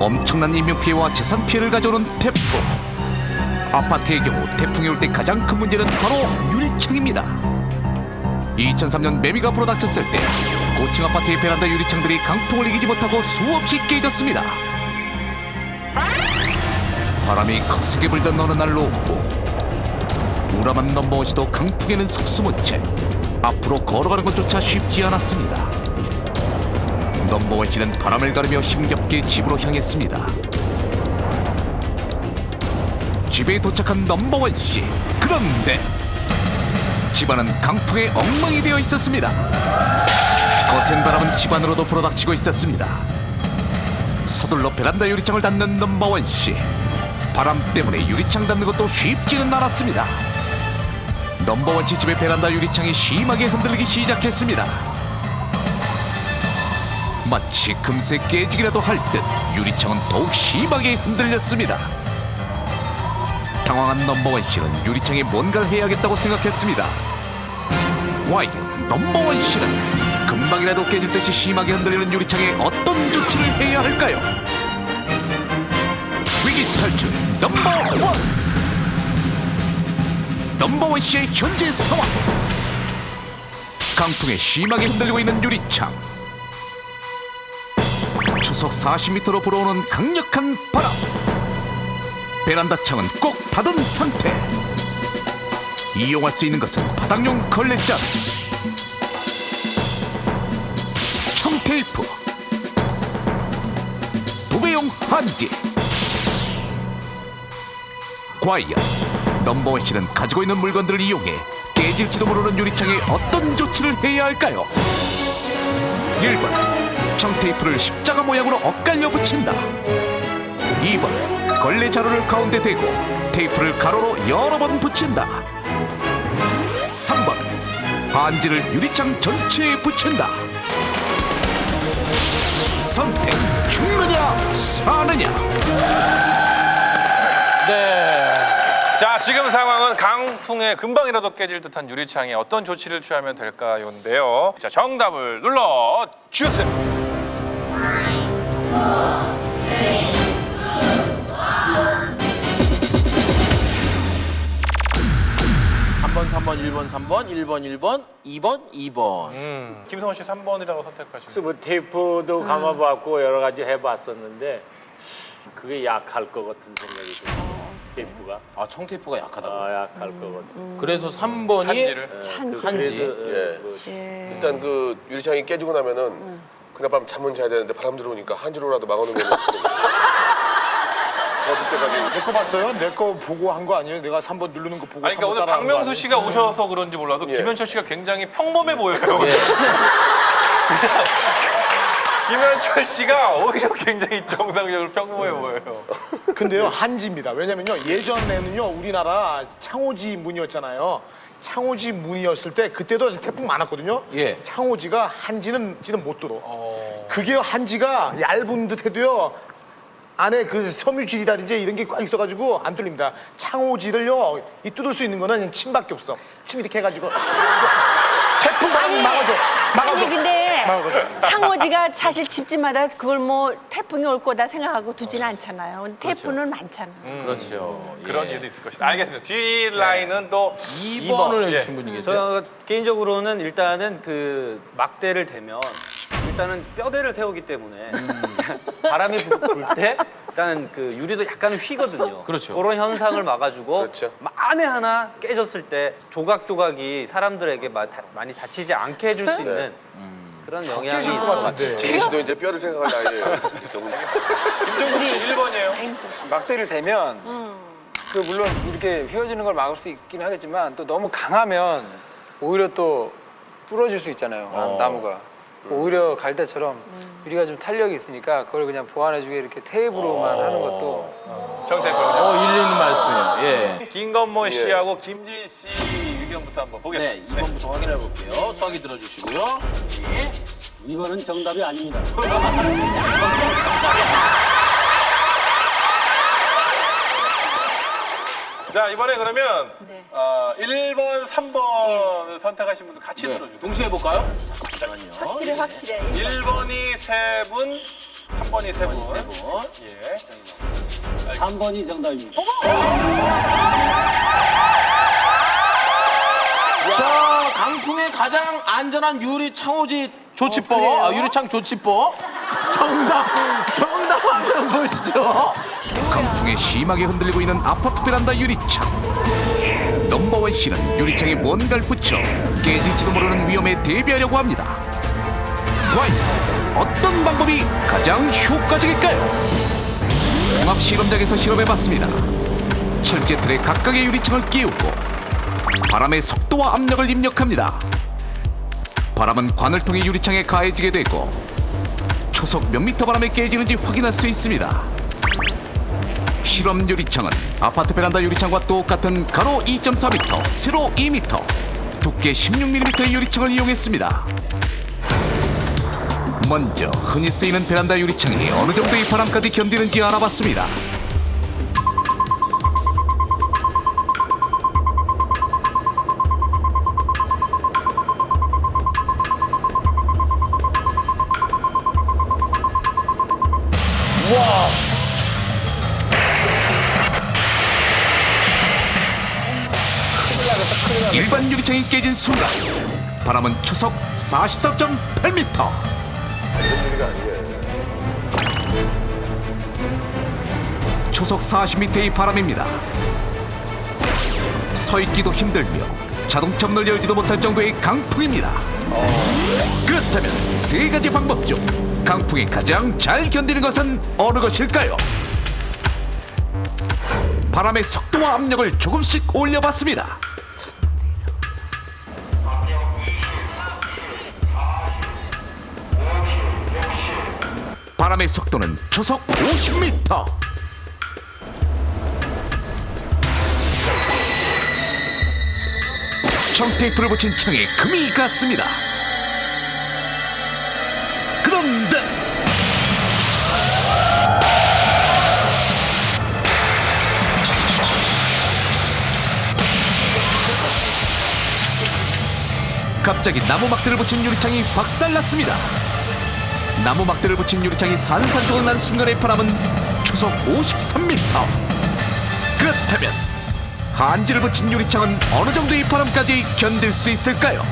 엄청난 인명피해와 재산피해를 가져오는 태풍. 아파트의 경우 태풍이 올 때 가장 큰 문제는 바로 유리창입니다. 2003년 매미가 불어닥쳤을 때 고층 아파트의 베란다 유리창들이 강풍을 이기지 못하고 수없이 깨졌습니다. 바람이 거세게 불던 어느 날 오후, 우람한 넘버원씨도 강풍에는 속수문 채 앞으로 걸어가는 것조차 쉽지 않았습니다. 넘버원씨는 바람을 가르며 힘겹게 집으로 향했습니다. 집에 도착한 넘버원씨, 그런데 집안은 강풍에 엉망이 되어 있었습니다. 거센 바람은 집안으로도 불어닥치고 있었습니다. 서둘러 베란다 유리창을 닫는 넘버원씨. 바람 때문에 유리창 닫는 것도 쉽지는 않았습니다. 넘버원씨 집의 베란다 유리창이 심하게 흔들리기 시작했습니다. 마치 금세 깨지기라도 할 듯 유리창은 더욱 심하게 흔들렸습니다. 당황한 넘버원씨는 유리창에 뭔가를 해야겠다고 생각했습니다. 과연 넘버원씨는 금방이라도 깨질 듯이 심하게 흔들리는 유리창에 어떤 조치를 해야 할까요? 위기 탈출 넘버원! 넘버원씨의 현재 상황. 강풍에 심하게 흔들리고 있는 유리창. 초속 40m로 불어오는 강력한 바람. 베란다 창은 꼭 닫은 상태. 이용할 수 있는 것은 바닥용 걸레장, 청테이프, 도배용 한지. 과연 넘버원씨는 가지고 있는 물건들을 이용해 깨질지도 모르는 유리창에 어떤 조치를 해야 할까요? 1번, 청테이프를 십자가 모양으로 엇갈려 붙인다. 2번, 걸레 자루를 가운데 대고 테이프를 가로로 여러 번 붙인다. 3번, 한지를 유리창 전체에 붙인다. 선택, 죽느냐 사느냐. 네. 자, 지금 상황은 강풍에 금방이라도 깨질 듯한 유리창에 어떤 조치를 취하면 될까요?인데요. 자, 정답을 눌러 주세요. 3번, 1번, 3번, 1번, 1번, 2번, 2번. 김성원 씨 3번이라고 선택하시면. 그래서 뭐 테이프도 감아봤고 여러 가지 해봤었는데 그게 약할 것 같은 생각이 들어요. 테이프가. 아, 청테이프가 약하다고. 약할 것 같은. 그래서 3번이 한지를. 한지. 예. 일단 그 유리창이 깨지고 나면은 그날 밤 잠은 자야 되는데 바람 들어오니까 한지로라도 막아놓으면 어쩔 때까지. 내 거 봤어요? 내 거 보고 한 거 아니에요? 내가 3번 누르는 거 보고 아니, 그러니까 3번 오늘 따라한 거 박명수 씨가 오셔서 그런지 몰라도 예. 김현철 씨가 굉장히 평범해 보여요. 예. 김현철 씨가 오히려 굉장히 정상적으로 평범해 보여요. 아니에요? 근데요, 한지입니다. 왜냐면요, 예전에는요, 우리나라 창호지 문이었잖아요. 창호지 문이었을 때 그때도 태풍 많았거든요. 예. 창호지가 한지는 못 들어. 그게 한지가 얇은 듯 해도요, 안에 그 섬유질이라든지 이런 게 꽉 있어가지고 안 뚫립니다. 창호지를요, 이 뚫을 수 있는 거는 침밖에 없어. 침 이렇게 해가지고 태풍 바람 막아줘. 아니 근데 막아줘. 창호지가 사실 집집마다 그걸 뭐 태풍이 올 거다 생각하고 두지는 않잖아요. 태풍은 많잖아. 그렇죠. 그런 이유도 있을 것이다. 알겠습니다. 뒤 라인은 또 2번을 해주신 분이 계세요. 저 개인적으로는 일단은 그 막대를 대면 일단은 뼈대를 세우기 때문에 바람이 불 때 일단은 그 유리도 약간 휘거든요. 그렇죠. 그런 현상을 막아주고 그렇죠. 만에 하나 깨졌을 때 조각조각이 사람들에게 많이 다치지 않게 해줄 수 있는 그런 영향이 있을 것 같아요. 지민 씨도 이제 뼈를 생각할 나이에 김종국 씨 1번이에요. 막대를 대면 그 물론 이렇게 휘어지는 걸 막을 수 있긴 하겠지만 또 너무 강하면 오히려 또 부러질 수 있잖아요. 나무가. 오히려 갈대처럼 유리가 좀 탄력이 있으니까 그걸 그냥 보완해주게 이렇게 테이프로만 하는 것도 정태표요. 일리 있는 말씀이에요. 예. 김건모 씨하고 김진 씨 의견부터 한번 보겠습니다. 네, 2번부터 확인해 볼게요. 수학이 들어주시고요. 예. 이거는 정답이 아닙니다. 자, 이번에 그러면 네. 1번, 3번을 선택하신 분들 같이 들어주세요. 동시에 해볼까요? 잠깐만요. 확실해. 1번이 3분, 3번이 세 분. 세 분. 예. 3번이 정답입니다. 자, 강풍의 가장 안전한 유리 창호지 조치법, 유리창 조치법. 정답 한번 보시죠. 강풍에 심하게 흔들리고 있는 아파트 베란다 유리창. 넘버원 씨는 유리창에 뭔가를 붙여 깨질지도 모르는 위험에 대비하려고 합니다. 과연 어떤 방법이 가장 효과적일까요? 통합 실험장에서 실험해봤습니다. 철제 틀에 각각의 유리창을 끼우고 바람의 속도와 압력을 입력합니다. 바람은 관을 통해 유리창에 가해지게 되고 초속 몇 미터 바람에 깨지는지 확인할 수 있습니다. 실험 유리창은 아파트 베란다 유리창과 똑같은 가로 2.4m, 세로 2m, 두께 16mm의 유리창을 이용했습니다. 먼저 흔히 쓰이는 베란다 유리창이 어느 정도의 바람까지 견디는지 알아봤습니다. 일반 유리창이 깨진 순간 바람은 초속 44.8m. 초속 40m의 바람입니다. 서 있기도 힘들며 자동차 문을 열지도 못할 정도의 강풍입니다. 그렇다면 세 가지 방법 중 강풍이 가장 잘 견디는 것은 어느 것일까요? 바람의 속도와 압력을 조금씩 올려봤습니다. 바람의 속도는 초속 50m. 청테이프를 붙인 창에 금이 갔습니다. 그런데 갑자기 나무 막대를 붙인 유리창이 박살났습니다. 나무 막대를 붙인 유리창이 산산조각 난 순간의 바람은 초속 53m. 그렇다면 한지를 붙인 유리창은 어느 정도의 바람까지 견딜 수 있을까요?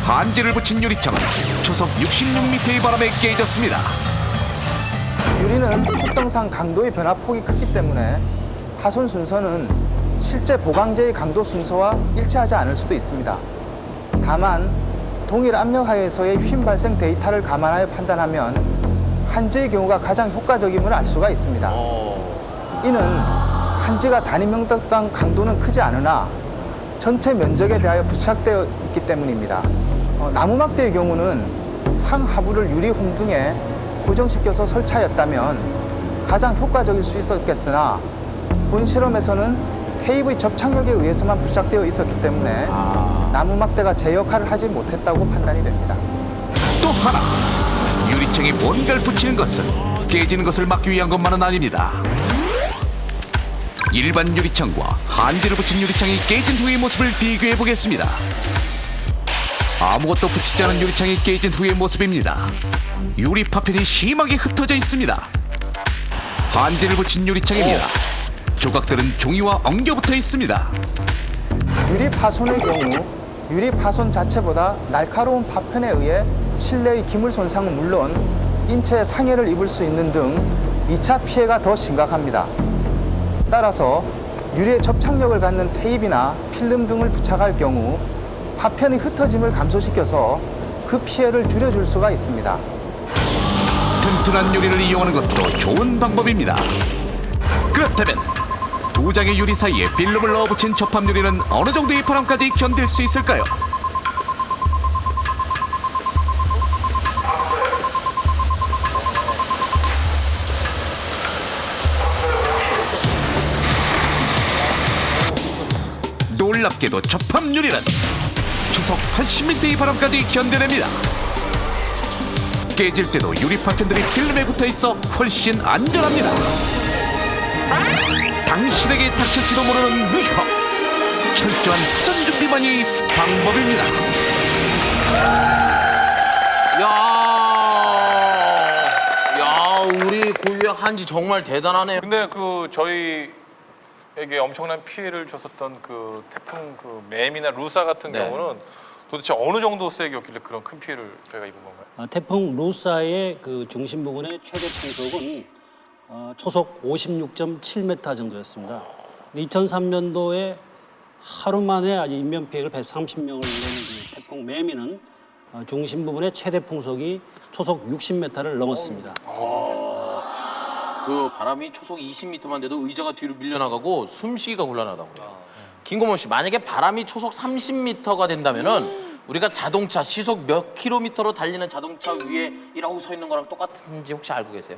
한지를 붙인 유리창은 초속 66m의 바람에 깨졌습니다. 유리는 특성상 강도의 변화폭이 크기 때문에 파손 순서는 실제 보강제의 강도 순서와 일치하지 않을 수도 있습니다. 다만 동일 압력 하에서의 휨 발생 데이터를 감안하여 판단하면 한지의 경우가 가장 효과적임을 알 수가 있습니다. 이는 한지가 단위 명당 강도는 크지 않으나 전체 면적에 대하여 부착되어 있기 때문입니다. 나무 막대의 경우는 상하부를 유리 홍등에 고정시켜서 설치하였다면 가장 효과적일 수 있었겠으나 본 실험에서는 테이프의 접착력에 의해서만 부착되어 있었기 때문에 나무 막대가 제 역할을 하지 못했다고 판단이 됩니다. 또 하나, 유리창에 뭔가를 붙이는 것은 깨지는 것을 막기 위한 것만은 아닙니다. 일반 유리창과 한지를 붙인 유리창이 깨진 후의 모습을 비교해 보겠습니다. 아무것도 붙이지 않은 유리창이 깨진 후의 모습입니다. 유리 파편이 심하게 흩어져 있습니다. 한지를 붙인 유리창입니다. 조각들은 종이와 엉겨붙어 있습니다. 유리 파손의 경우 유리 파손 자체보다 날카로운 파편에 의해 실내의 기물 손상은 물론 인체에 상해를 입을 수 있는 등 2차 피해가 더 심각합니다. 따라서 유리에 접착력을 갖는 테이프나 필름 등을 부착할 경우 파편이 흩어짐을 감소시켜서 그 피해를 줄여줄 수가 있습니다. 튼튼한 유리를 이용하는 것도 좋은 방법입니다. 그렇다면 두 장의 유리 사이에 필름을 넣어 붙인 접합 유리는 어느 정도의 바람까지 견딜 수 있을까요? 놀랍게도 접합 유리는 초속 80m의 바람까지 견뎌냅니다. 깨질 때도 유리 파편들이 필름에 붙어있어 훨씬 안전합니다. 당신에게 닥칠지도 모르는 위협, 철저한 사전 준비만이 방법입니다. 야, 우리 고유의 한지 정말 대단하네요. 근데 그 저희에게 엄청난 피해를 줬었던 그 태풍 그 매미나 루사 같은 네. 경우는 도대체 어느 정도 세기였길래 그런 큰 피해를 저희가 입은 건가요? 태풍 루사의 그 중심 부근의 최대 풍속은 초속 56.7m 정도였습니다. 2003년도에 하루 만에 아주 인명 피해를 130명을 내는 그 태풍 매미는 중심 부분의 최대 풍속이 초속 60m를 넘었습니다. 그 바람이 초속 20m만 돼도 의자가 뒤로 밀려나가고 숨쉬기가 곤란하다고요. 김고문 씨, 만약에 바람이 초속 30m가 된다면은 우리가 자동차 시속 몇 킬로미터로 달리는 자동차 위에 이러고 서 있는 거랑 똑같은지 혹시 알고 계세요?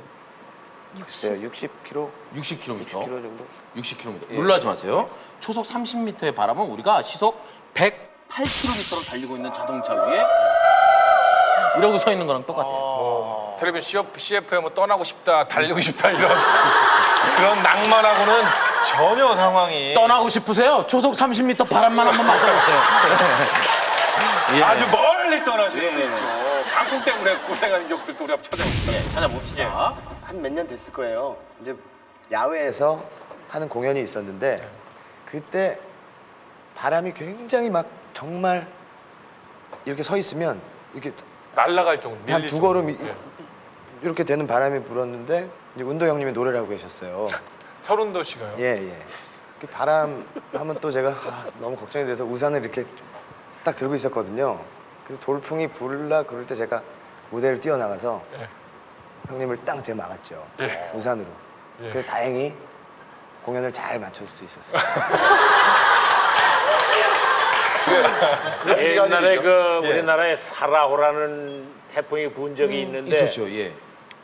60km? 60km. 60km 정도? 60km. 놀라지 마세요. 초속 30m의 바람은 우리가 시속 108km로 달리고 있는 자동차 위에 이러고 서 있는 거랑 똑같아요. 텔레비전 CF에 뭐 떠나고 싶다, 달리고 싶다 이런 그런 낭만하고는 전혀 상황이 떠나고 싶으세요? 초속 30m 바람만 한번 맞아보세요. 예. 아주 멀리 떠나실 수 예. 있죠. 강풍 때문에 고생한 적들도 우리 한번 찾아봅시다. 예, 찾아봅시다. 한 몇 년 됐을 거예요. 이제 야외에서 하는 공연이 있었는데 그때 바람이 굉장히 막 정말 이렇게 서 있으면 이렇게 날아갈 정도, 밀릴 한 두 정도. 걸음 예. 이렇게 되는 바람이 불었는데 이제 운도 형님이 노래를 하고 계셨어요. 서른도 씨가요? 예. 그 바람 하면 또 제가 너무 걱정이 돼서 우산을 이렇게 딱 들고 있었거든요. 그래서 돌풍이 불라 그럴 때 제가 무대를 뛰어나가서 형님을 딱 제가 막았죠. 우산으로. 그래서 다행히 공연을 잘 마칠 수 있었어요. 옛날에 그 예. 우리나라에 사라호라는 태풍이 분 적이 있는데 있었죠. 예.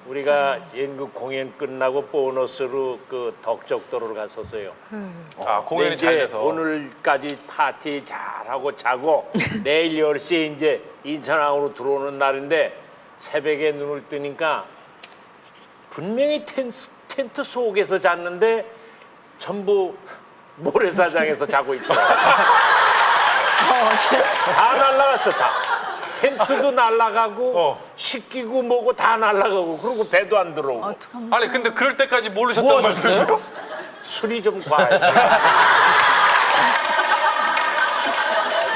우리가 연극 공연 끝나고 보너스로 그 덕적도로를 갔었어요. 아, 공연이 이제 잘 돼서. 오늘까지 파티 잘하고 자고 내일 10시에 이제 인천항으로 들어오는 날인데 새벽에 눈을 뜨니까 분명히 텐트 속에서 잤는데 전부 모래사장에서 자고 있더라고요. 다 날라갔어, 다. 텐트도 날라가고 씻기고 뭐고 다 날라가고 그리고 배도 안 들어오고. 어떡하면 아니 근데 그럴 때까지 모르셨단 뭐 말씀이세요? 하셨어요? 술이 좀 과해요.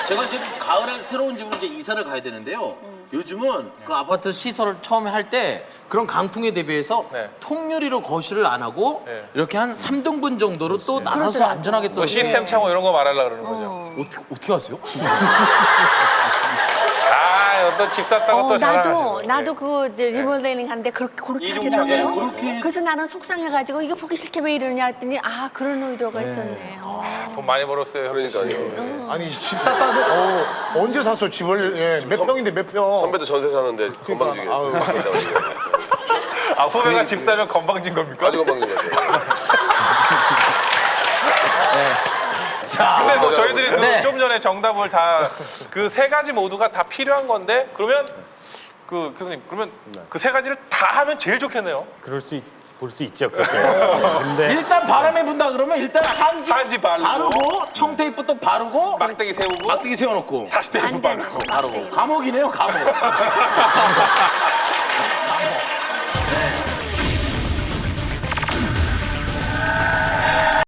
제가 이제 가을에 새로운 집으로 이제 이사를 가야 되는데요. 요즘은 그 아파트 시설을 처음에 할 때 그런 강풍에 대비해서 네. 통유리로 거실을 안 하고 네. 이렇게 한 3등분 정도로 또 나눠서 그러더라고요. 안전하게 또 뭐 시스템 창호 이런 거 말하려고 그러는 거죠. 어떻게 하세요? 아, 또 집 샀다가 또 자랑하시고. 나도 그 리모델링 하는데 그렇게 이중창에 하더라고요. 그렇게. 그래서 나는 속상해가지고 이거 보기 싫게 왜 이러냐 했더니 그런 의도가 있었네. 돈 많이 벌었어요, 혁진 씨. 그러니까요. 아니 집 샀다는 언제 샀어 집을? 몇 평인데 몇 평? 선배도 전세 사는데 건방지게. 아유. 아, 후배가 집 사면 건방진 겁니까? 아주 건방지게. 근데 뭐 저희들이 네. 좀 전에 정답을 다 그 세 가지 모두가 다 필요한 건데 그러면 그 교수님 그러면 그 세 가지를 다 하면 제일 좋겠네요. 볼 수 있죠. 근데 일단 바람에 분다 그러면 일단 한지 바르고 청테이프 또 바르고 막대기 세우고 막대기 세워놓고 다시 테이프 안 되는 바르고 거. 바르고 감옥이네요, 감옥.